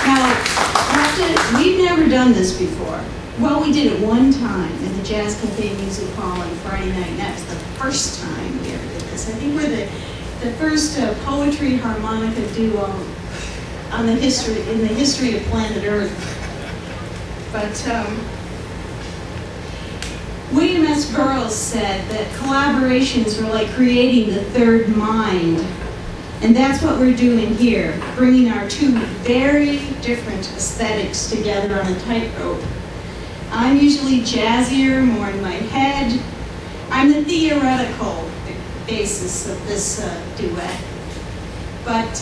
Now, we've never done this before. Well, we did it one time at the Jazz Cafe Music Hall on Friday night, and that was the first time we ever did this. I think we're the first poetry harmonica duo in the history of planet Earth. But William S. Burroughs said that collaborations were like creating the third mind. And that's what we're doing here, bringing our two very different aesthetics together on a tightrope. I'm usually jazzier, more in my head. I'm the theoretical basis of this duet. But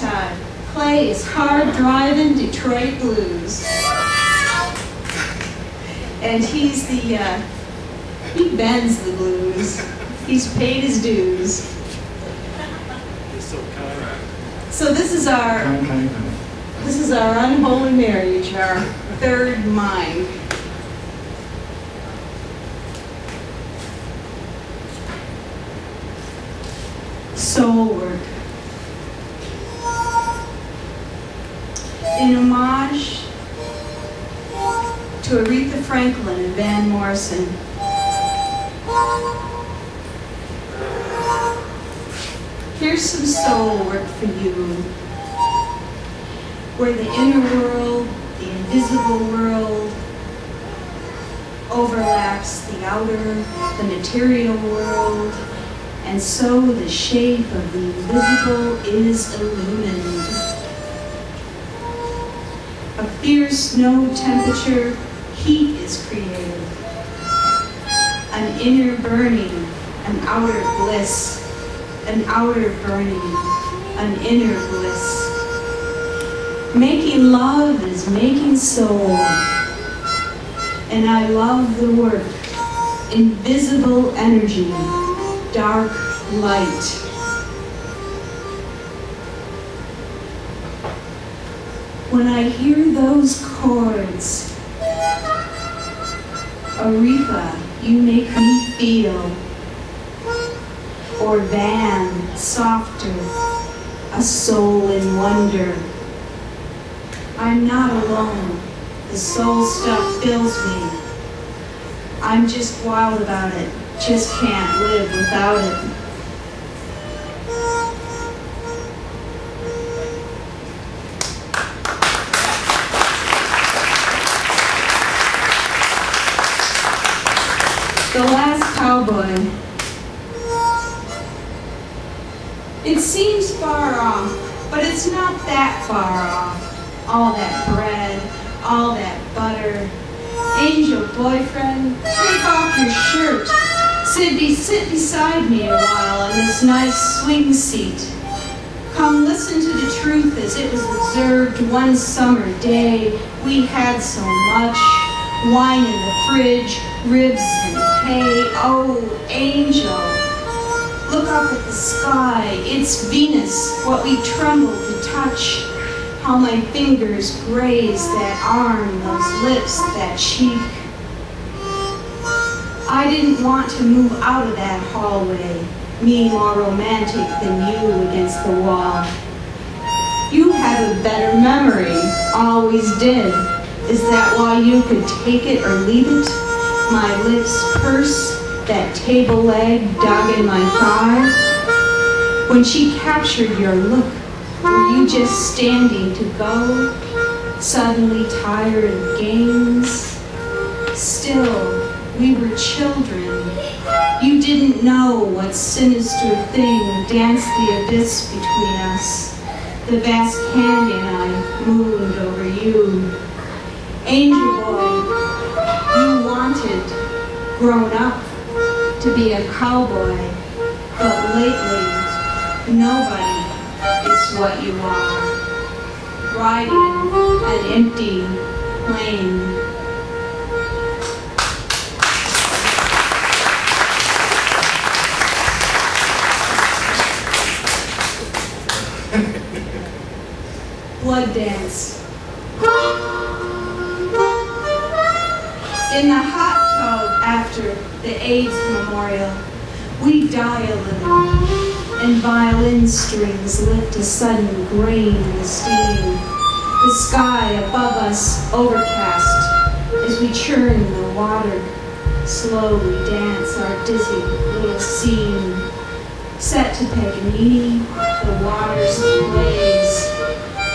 Clay is hard-driving Detroit blues. And he's he bends the blues. He's paid his dues. So this is our unholy marriage, our third mind. Soul work. In homage to Aretha Franklin and Van Morrison, here's some soul work for you, where the inner world, the invisible world, overlaps the outer, the material world, and so the shape of the invisible is illumined. A fierce no temperature heat is created, an inner burning, an outer bliss, an outer burning, an inner bliss. Making love is making soul, and I love the work. Invisible energy, dark light. When I hear those chords, Aretha, you make me feel. Or Van, softer, a soul in wonder. I'm not alone. The soul stuff fills me. I'm just wild about it. Just can't live without it. The Last Cowboy. It seems far off, but it's not that far off. All that bread, all that butter. Angel boyfriend, take off your shirt. Sit beside me a while in this nice swing seat. Come listen to the truth as it was observed one summer day. We had so much wine in the fridge, ribs and hay. Oh, angel, look up at the sky. It's Venus, what we tremble to touch. How my fingers graze that arm, those lips, that cheek. I didn't want to move out of that hallway, me more romantic than you against the wall. You have a better memory, always did. Is that why you could take it or leave it? My lips purse, that table leg dug in my thigh. When she captured your look, were you just standing to go, suddenly tired of games? Still, we were children. You didn't know what sinister thing danced the abyss between us. The vast candy and I mooned over you. Angel boy, you wanted, grown up, to be a cowboy, but lately, nobody is what you are, riding an empty plane. Blood dance. In the hot tub after the AIDS memorial, we die a little, and violin strings lift a sudden grain in the steam. The sky above us overcast as we churn the water, slowly dance our dizzy little scene. Set to Paganini, the waters blaze,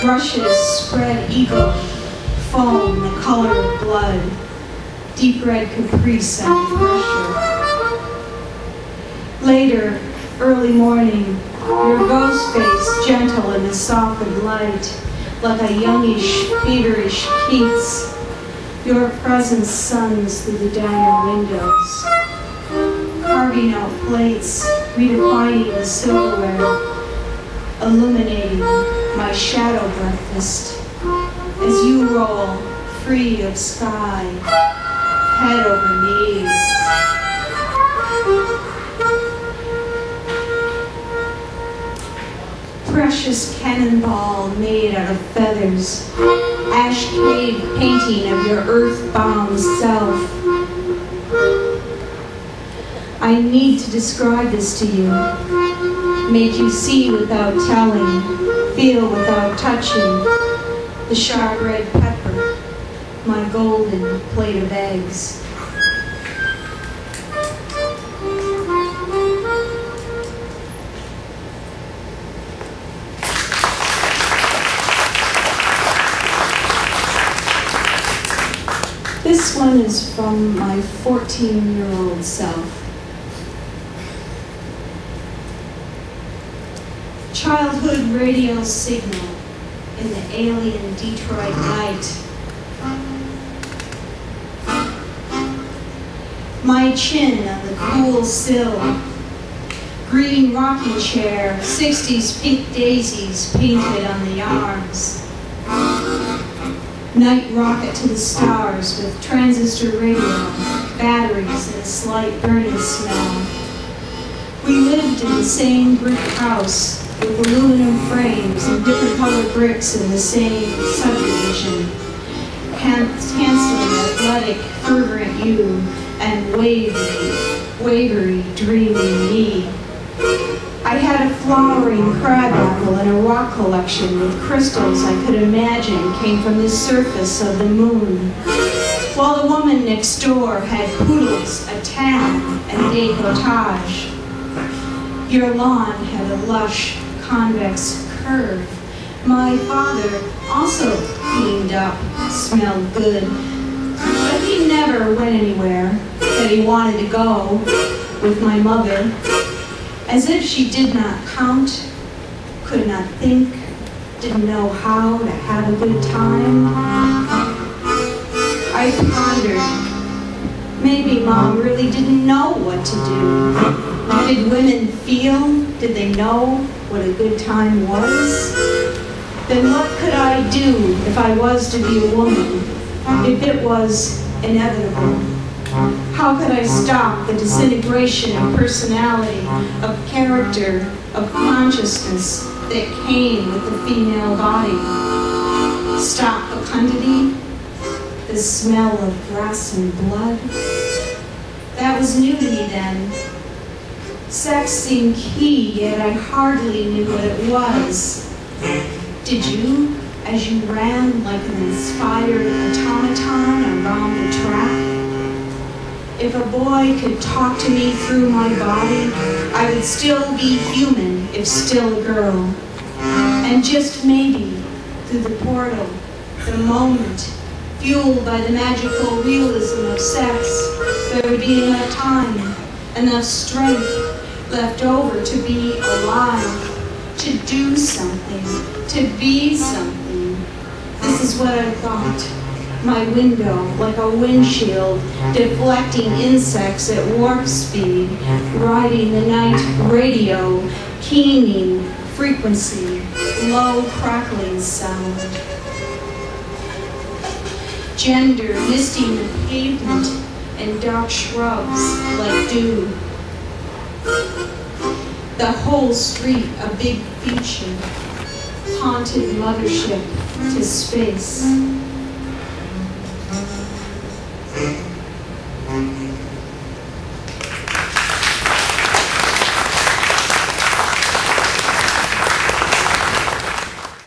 brushes spread eagle, foam the color of blood, deep red caprice under pressure. Later, early morning, your ghost face gentle in the softened light, like a youngish, feverish Keats. Your presence suns through the diner windows, carving out plates, redefining the silverware, illuminating my shadow breakfast as you roll free of sky, head over knees. Precious cannonball made out of feathers, ash cave painting of your earthbound self. I need to describe this to you, make you see without telling, feel without touching, the sharp red pepper, my golden plate of eggs. This one is from my 14-year-old self. Childhood radio signal in the alien Detroit night. My chin on the cool sill. Green rocking chair, 60s pink daisies painted on the arms. Night rocket to the stars with transistor radio, batteries and a slight burning smell. We lived in the same brick house with aluminum frames and different colored bricks in the same subdivision. Handsome, athletic, fervent you, and wavery, dreamy me. I had a flowering crabapple and a rock collection with crystals I could imagine came from the surface of the moon, while the woman next door had poodles, a tam, and décolletage. Your lawn had a lush, convex curve. My father also cleaned up, smelled good, but he never went anywhere that he wanted to go with my mother. As if she did not count, could not think, didn't know how to have a good time. I pondered, maybe Mom really didn't know what to do. Did women feel? Did they know what a good time was? Then what could I do if I was to be a woman, if it was inevitable? How could I stop the disintegration of personality, of character, of consciousness that came with the female body? Stop fecundity, the smell of grass and blood? That was new to me then. Sex seemed key, yet I hardly knew what it was. Did you, as you ran like an inspired automaton around the track? If a boy could talk to me through my body, I would still be human if still a girl. And just maybe, through the portal, the moment, fueled by the magical realism of sex, there would be enough time, enough strength left over to be alive, to do something, to be something. This is what I thought. My window, like a windshield, deflecting insects at warp speed, riding the night radio, keening frequency, low crackling sound. Gender misting the pavement and dark shrubs like dew. The whole street a big feature, haunted mothership to space.